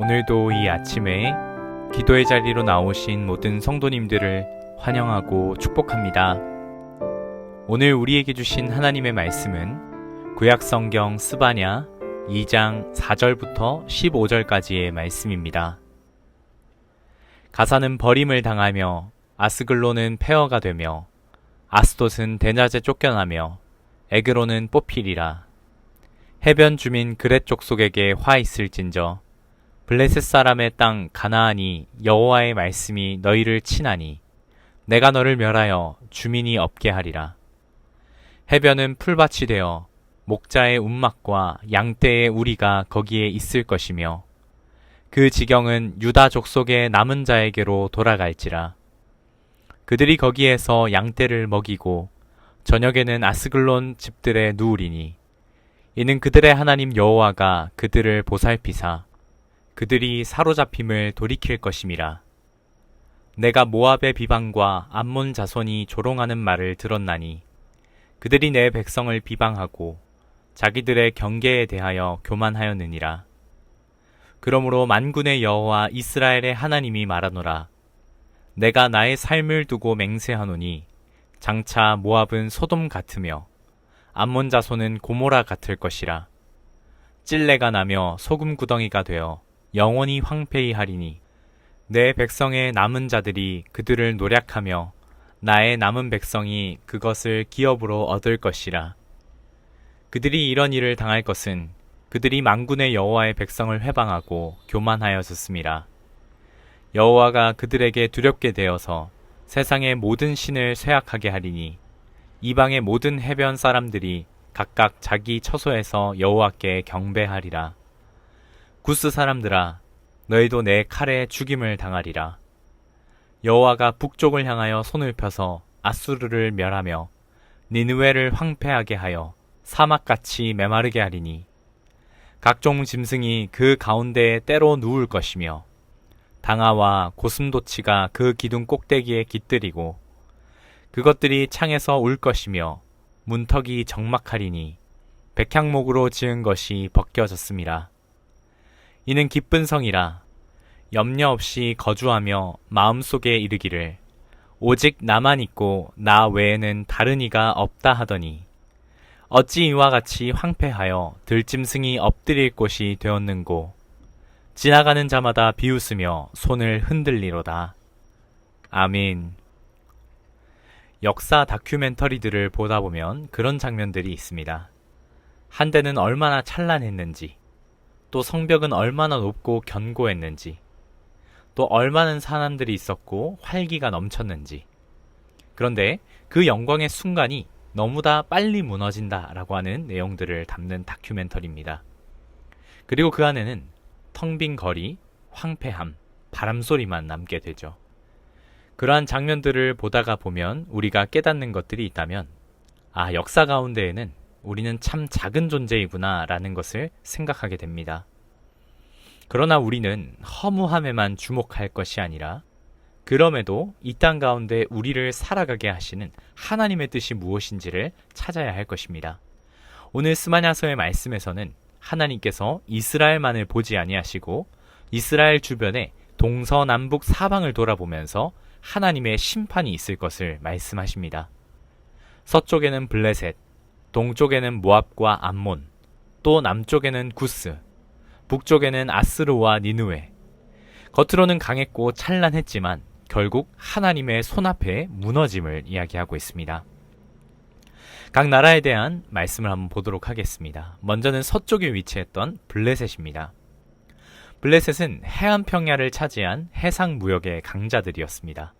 오늘도 이 아침에 기도의 자리로 나오신 모든 성도님들을 환영하고 축복합니다. 오늘 우리에게 주신 하나님의 말씀은 구약성경 스바냐 2장 4절부터 15절까지의 말씀입니다. 가사는 버림을 당하며 아스글론은 폐허가 되며 아스돗은 대낮에 쫓겨나며 에그론은 뽑히리라. 해변 주민 그렛 족속에게 화 있을진저 블레셋 사람의 땅 가나안이 여호와의 말씀이 너희를 치나니 내가 너를 멸하여 주민이 없게 하리라. 해변은 풀밭이 되어 목자의 운막과 양떼의 우리가 거기에 있을 것이며 그 지경은 유다 족속의 남은 자에게로 돌아갈지라. 그들이 거기에서 양떼를 먹이고 저녁에는 아스글론 집들에 누우리니 이는 그들의 하나님 여호와가 그들을 보살피사 그들이 사로잡힘을 돌이킬 것임이라. 내가 모압의 비방과 암몬 자손이 조롱하는 말을 들었나니 그들이 내 백성을 비방하고 자기들의 경계에 대하여 교만하였느니라. 그러므로 만군의 여호와 이스라엘의 하나님이 말하노라. 내가 나의 삶을 두고 맹세하노니 장차 모압은 소돔 같으며 암몬 자손은 고모라 같을 것이라. 찔레가 나며 소금 구덩이가 되어 영원히 황폐히 하리니 내 백성의 남은 자들이 그들을 노략하며 나의 남은 백성이 그것을 기업으로 얻을 것이라. 그들이 이런 일을 당할 것은 그들이 만군의 여호와의 백성을 회방하고 교만하였었음이라. 여호와가 그들에게 두렵게 되어서 세상의 모든 신을 쇠약하게 하리니 이방의 모든 해변 사람들이 각각 자기 처소에서 여호와께 경배하리라. 구스 사람들아, 너희도 내 칼에 죽임을 당하리라. 여호와가 북쪽을 향하여 손을 펴서 아수르를 멸하며 니느웨를 황폐하게 하여 사막같이 메마르게 하리니 각종 짐승이 그 가운데에 때로 누울 것이며 당아와 고슴도치가 그 기둥 꼭대기에 깃들이고 그것들이 창에서 울 것이며 문턱이 적막하리니 백향목으로 지은 것이 벗겨졌음이라. 이는 기쁜 성이라. 염려 없이 거주하며 마음속에 이르기를 오직 나만 있고 나 외에는 다른 이가 없다 하더니 어찌 이와 같이 황폐하여 들짐승이 엎드릴 곳이 되었는고 지나가는 자마다 비웃으며 손을 흔들리로다. 아멘. 역사 다큐멘터리들을 보다 보면 그런 장면들이 있습니다. 한때는 얼마나 찬란했는지, 또 성벽은 얼마나 높고 견고했는지, 또 얼마나 사람들이 있었고 활기가 넘쳤는지. 그런데 그 영광의 순간이 너무나 빨리 무너진다라고 하는 내용들을 담는 다큐멘터리입니다. 그리고 그 안에는 텅 빈 거리, 황폐함, 바람소리만 남게 되죠. 그러한 장면들을 보다가 보면 우리가 깨닫는 것들이 있다면 역사 가운데에는 우리는 참 작은 존재이구나 라는 것을 생각하게 됩니다. 그러나 우리는 허무함에만 주목할 것이 아니라 그럼에도 이 땅 가운데 우리를 살아가게 하시는 하나님의 뜻이 무엇인지를 찾아야 할 것입니다. 오늘 스마냐서의 말씀에서는 하나님께서 이스라엘만을 보지 아니하시고 이스라엘 주변에 동서남북 사방을 돌아보면서 하나님의 심판이 있을 것을 말씀하십니다. 서쪽에는 블레셋, 동쪽에는 모압과 암몬, 또 남쪽에는 구스, 북쪽에는 아스르와 니느웨. 겉으로는 강했고 찬란했지만 결국 하나님의 손앞에 무너짐을 이야기하고 있습니다. 각 나라에 대한 말씀을 한번 보도록 하겠습니다. 먼저는 서쪽에 위치했던 블레셋입니다. 블레셋은 해안 평야를 차지한 해상 무역의 강자들이었습니다.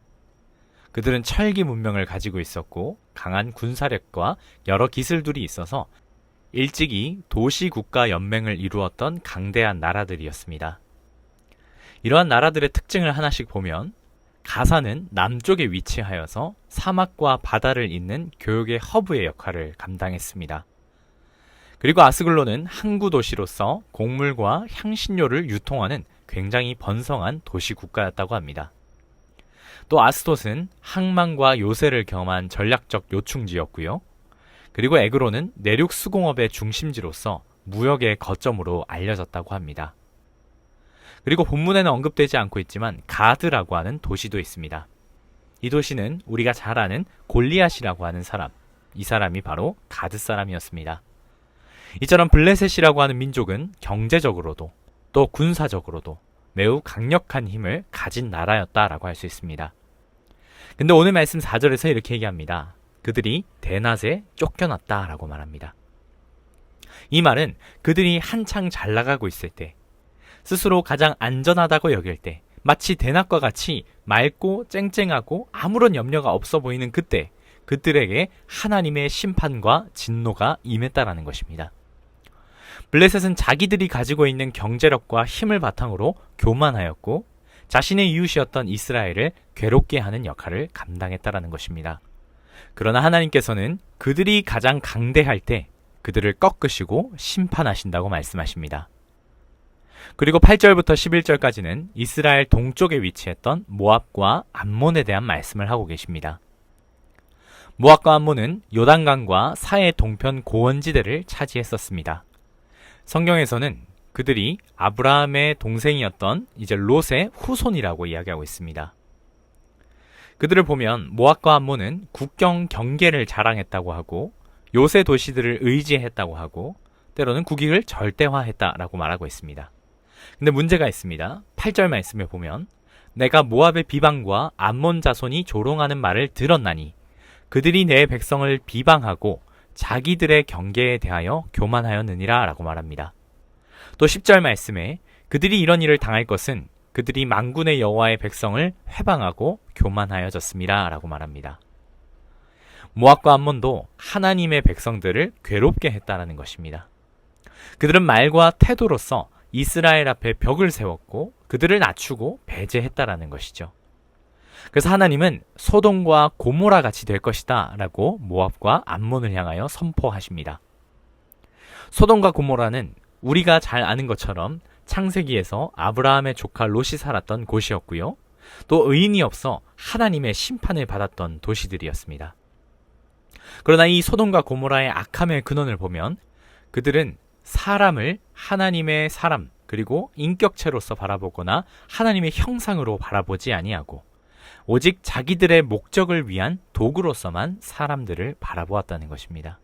그들은 철기 문명을 가지고 있었고 강한 군사력과 여러 기술들이 있어서 일찍이 도시국가 연맹을 이루었던 강대한 나라들이었습니다. 이러한 나라들의 특징을 하나씩 보면 가사는 남쪽에 위치하여서 사막과 바다를 잇는 교역의 허브의 역할을 감당했습니다. 그리고 아스글론은 항구 도시로서 곡물과 향신료를 유통하는 굉장히 번성한 도시 국가였다고 합니다. 또 아스돗은 항만과 요새를 겸한 전략적 요충지였고요. 그리고 에그론은 내륙 수공업의 중심지로서 무역의 거점으로 알려졌다고 합니다. 그리고 본문에는 언급되지 않고 있지만 가드라고 하는 도시도 있습니다. 이 도시는 우리가 잘 아는 골리앗이라고 하는 사람, 이 사람이 바로 가드 사람이었습니다. 이처럼 블레셋이라고 하는 민족은 경제적으로도 또 군사적으로도 매우 강력한 힘을 가진 나라였다라고 할 수 있습니다. 근데 오늘 말씀 4절에서 이렇게 얘기합니다. 그들이 대낮에 쫓겨났다라고 말합니다. 이 말은 그들이 한창 잘 나가고 있을 때, 스스로 가장 안전하다고 여길 때, 마치 대낮과 같이 맑고 쨍쨍하고 아무런 염려가 없어 보이는 그때 그들에게 하나님의 심판과 진노가 임했다라는 것입니다. 블레셋은 자기들이 가지고 있는 경제력과 힘을 바탕으로 교만하였고 자신의 이웃이었던 이스라엘을 괴롭게 하는 역할을 감당했다라는 것입니다. 그러나 하나님께서는 그들이 가장 강대할 때 그들을 꺾으시고 심판하신다고 말씀하십니다. 그리고 8절부터 11절까지는 이스라엘 동쪽에 위치했던 모압과 암몬에 대한 말씀을 하고 계십니다. 모압과 암몬은 요단강과 사해 동편 고원지대를 차지했었습니다. 성경에서는 그들이 아브라함의 동생이었던 이제 롯의 후손이라고 이야기하고 있습니다. 그들을 보면 모압과 암몬은 국경 경계를 자랑했다고 하고 요새 도시들을 의지했다고 하고 때로는 국익을 절대화했다라고 말하고 있습니다. 근데 문제가 있습니다. 8절 말씀에 보면 내가 모압의 비방과 암몬 자손이 조롱하는 말을 들었나니 그들이 내 백성을 비방하고 자기들의 경계에 대하여 교만하였느니라 라고 말합니다. 또 10절 말씀에 그들이 이런 일을 당할 것은 그들이 만군의 여호와의 백성을 회방하고 교만하여졌습니다 라고 말합니다. 모압과 암몬도 하나님의 백성들을 괴롭게 했다라는 것입니다. 그들은 말과 태도로서 이스라엘 앞에 벽을 세웠고 그들을 낮추고 배제했다라는 것이죠. 그래서 하나님은 소돔과 고모라 같이 될 것이다 라고 모압과 암몬을 향하여 선포하십니다. 소돔과 고모라는 우리가 잘 아는 것처럼 창세기에서 아브라함의 조카 롯이 살았던 곳이었고요. 또 의인이 없어 하나님의 심판을 받았던 도시들이었습니다. 그러나 이 소돔과 고모라의 악함의 근원을 보면 그들은 사람을 하나님의 사람 그리고 인격체로서 바라보거나 하나님의 형상으로 바라보지 아니하고 오직 자기들의 목적을 위한 도구로서만 사람들을 바라보았다는 것입니다.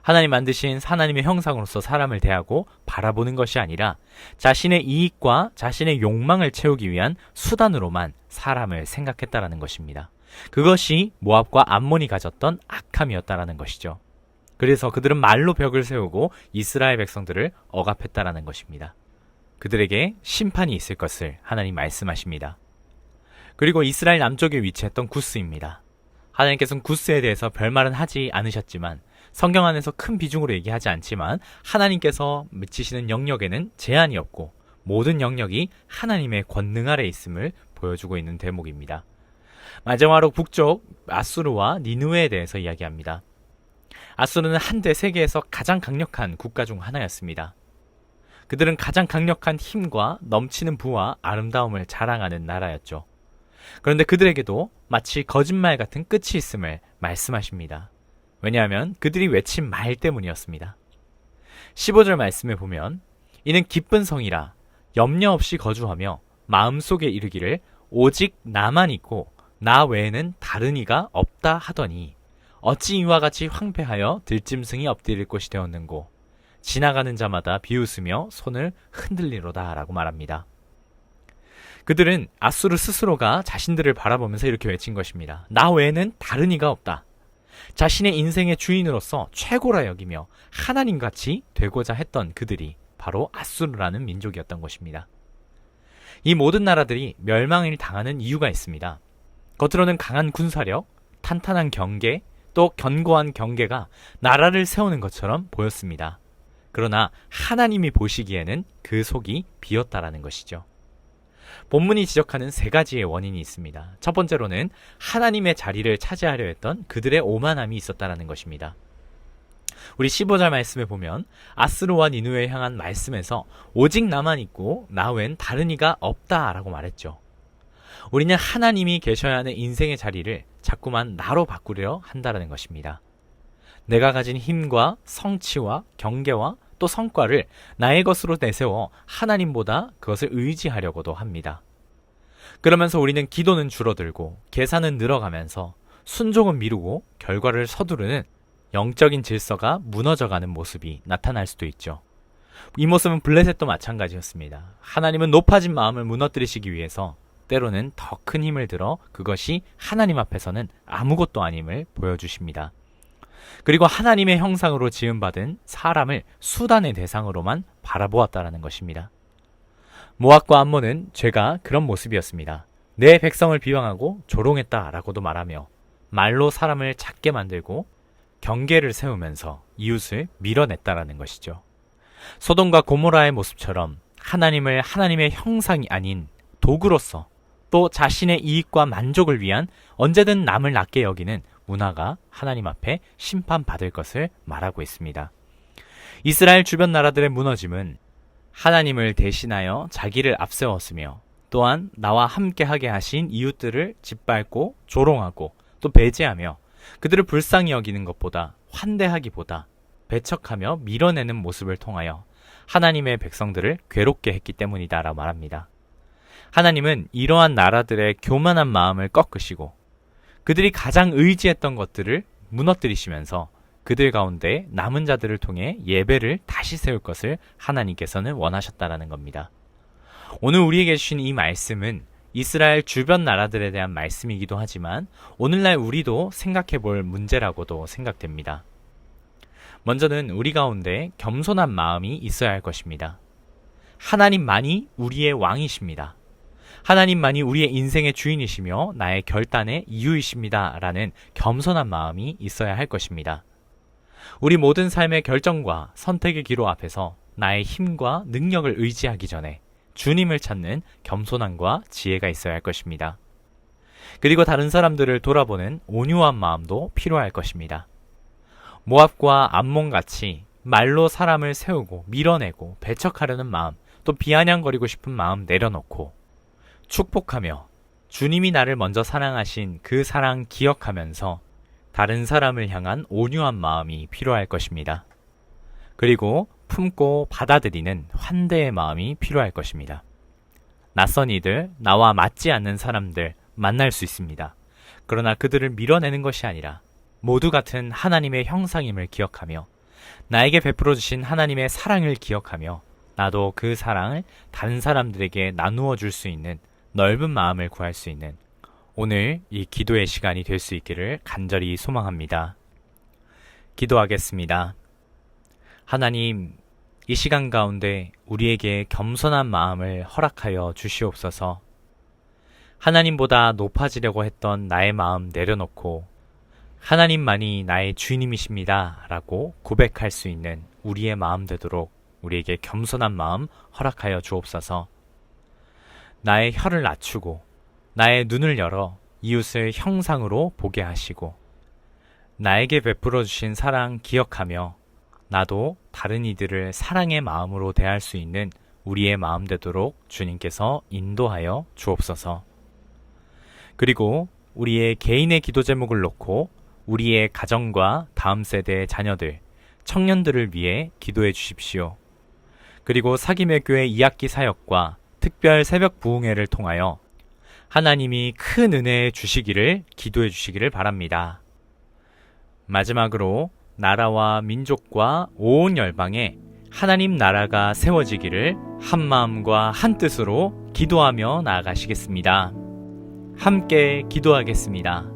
하나님 만드신 하나님의 형상으로서 사람을 대하고 바라보는 것이 아니라 자신의 이익과 자신의 욕망을 채우기 위한 수단으로만 사람을 생각했다라는 것입니다. 그것이 모압과 암몬이 가졌던 악함이었다라는 것이죠. 그래서 그들은 말로 벽을 세우고 이스라엘 백성들을 억압했다라는 것입니다. 그들에게 심판이 있을 것을 하나님 말씀하십니다. 그리고 이스라엘 남쪽에 위치했던 구스입니다. 하나님께서는 구스에 대해서 별말은 하지 않으셨지만 성경 안에서 큰 비중으로 얘기하지 않지만 하나님께서 미치시는 영역에는 제한이 없고 모든 영역이 하나님의 권능 아래 있음을 보여주고 있는 대목입니다. 마지막으로 북쪽 아수르와 니느웨에 대해서 이야기합니다. 아수르는 한때 세계에서 가장 강력한 국가 중 하나였습니다. 그들은 가장 강력한 힘과 넘치는 부와 아름다움을 자랑하는 나라였죠. 그런데 그들에게도 마치 거짓말 같은 끝이 있음을 말씀하십니다. 왜냐하면 그들이 외친 말 때문이었습니다. 15절 말씀에 보면 이는 기쁜 성이라 염려 없이 거주하며 마음속에 이르기를 오직 나만 있고 나 외에는 다른 이가 없다 하더니 어찌 이와 같이 황폐하여 들짐승이 엎드릴 곳이 되었는고 지나가는 자마다 비웃으며 손을 흔들리로다 라고 말합니다. 그들은 아수르 스스로가 자신들을 바라보면서 이렇게 외친 것입니다. 나 외에는 다른 이가 없다. 자신의 인생의 주인으로서 최고라 여기며 하나님같이 되고자 했던 그들이 바로 아수르라는 민족이었던 것입니다. 이 모든 나라들이 멸망을 당하는 이유가 있습니다. 겉으로는 강한 군사력, 탄탄한 경계, 또 견고한 경계가 나라를 세우는 것처럼 보였습니다. 그러나 하나님이 보시기에는 그 속이 비었다라는 것이죠. 본문이 지적하는 세 가지의 원인이 있습니다. 첫 번째로는 하나님의 자리를 차지하려 했던 그들의 오만함이 있었다라는 것입니다. 우리 15절 말씀에 보면 아스루와 니느웨에 향한 말씀에서 오직 나만 있고 나 외엔 다른 이가 없다라고 말했죠. 우리는 하나님이 계셔야 하는 인생의 자리를 자꾸만 나로 바꾸려 한다는 것입니다. 내가 가진 힘과 성취와 경계와 또 성과를 나의 것으로 내세워 하나님보다 그것을 의지하려고도 합니다. 그러면서 우리는 기도는 줄어들고 계산은 늘어가면서 순종은 미루고 결과를 서두르는 영적인 질서가 무너져가는 모습이 나타날 수도 있죠. 이 모습은 블레셋도 마찬가지였습니다. 하나님은 높아진 마음을 무너뜨리시기 위해서 때로는 더 큰 힘을 들어 그것이 하나님 앞에서는 아무것도 아님을 보여주십니다. 그리고 하나님의 형상으로 지음받은 사람을 수단의 대상으로만 바라보았다라는 것입니다. 모압과 암몬은 죄가 그런 모습이었습니다. 내 백성을 비방하고 조롱했다라고도 말하며 말로 사람을 작게 만들고 경계를 세우면서 이웃을 밀어냈다라는 것이죠. 소돔과 고모라의 모습처럼 하나님을 하나님의 형상이 아닌 도구로서 또 자신의 이익과 만족을 위한 언제든 남을 낮게 여기는 문화가 하나님 앞에 심판받을 것을 말하고 있습니다. 이스라엘 주변 나라들의 무너짐은 하나님을 대신하여 자기를 앞세웠으며 또한 나와 함께하게 하신 이웃들을 짓밟고 조롱하고 또 배제하며 그들을 불쌍히 여기는 것보다 환대하기보다 배척하며 밀어내는 모습을 통하여 하나님의 백성들을 괴롭게 했기 때문이다라고 말합니다. 하나님은 이러한 나라들의 교만한 마음을 꺾으시고 그들이 가장 의지했던 것들을 무너뜨리시면서 그들 가운데 남은 자들을 통해 예배를 다시 세울 것을 하나님께서는 원하셨다라는 겁니다. 오늘 우리에게 주신 이 말씀은 이스라엘 주변 나라들에 대한 말씀이기도 하지만 오늘날 우리도 생각해 볼 문제라고도 생각됩니다. 먼저는 우리 가운데 겸손한 마음이 있어야 할 것입니다. 하나님만이 우리의 왕이십니다. 하나님만이 우리의 인생의 주인이시며 나의 결단의 이유이십니다. 라는 겸손한 마음이 있어야 할 것입니다. 우리 모든 삶의 결정과 선택의 기로 앞에서 나의 힘과 능력을 의지하기 전에 주님을 찾는 겸손함과 지혜가 있어야 할 것입니다. 그리고 다른 사람들을 돌아보는 온유한 마음도 필요할 것입니다. 모압과 암몬같이 말로 사람을 세우고 밀어내고 배척하려는 마음, 또 비아냥거리고 싶은 마음 내려놓고 축복하며 주님이 나를 먼저 사랑하신 그 사랑 기억하면서 다른 사람을 향한 온유한 마음이 필요할 것입니다. 그리고 품고 받아들이는 환대의 마음이 필요할 것입니다. 낯선 이들, 나와 맞지 않는 사람들 만날 수 있습니다. 그러나 그들을 밀어내는 것이 아니라 모두 같은 하나님의 형상임을 기억하며 나에게 베풀어 주신 하나님의 사랑을 기억하며 나도 그 사랑을 다른 사람들에게 나누어 줄 수 있는 넓은 마음을 구할 수 있는 오늘 이 기도의 시간이 될 수 있기를 간절히 소망합니다. 기도하겠습니다. 하나님, 이 시간 가운데 우리에게 겸손한 마음을 허락하여 주시옵소서. 하나님보다 높아지려고 했던 나의 마음 내려놓고 하나님만이 나의 주님이십니다 라고 고백할 수 있는 우리의 마음 되도록 우리에게 겸손한 마음 허락하여 주옵소서. 나의 혀를 낮추고 나의 눈을 열어 이웃을 형상으로 보게 하시고 나에게 베풀어 주신 사랑 기억하며 나도 다른 이들을 사랑의 마음으로 대할 수 있는 우리의 마음 되도록 주님께서 인도하여 주옵소서. 그리고 우리의 개인의 기도 제목을 놓고 우리의 가정과 다음 세대의 자녀들, 청년들을 위해 기도해 주십시오. 그리고 사김의 교회 2학기 사역과 특별 새벽 부흥회를 통하여 하나님이 큰 은혜 주시기를 기도해 주시기를 바랍니다. 마지막으로 나라와 민족과 온 열방에 하나님 나라가 세워지기를 한 마음과 한 뜻으로 기도하며 나아가시겠습니다. 함께 기도하겠습니다.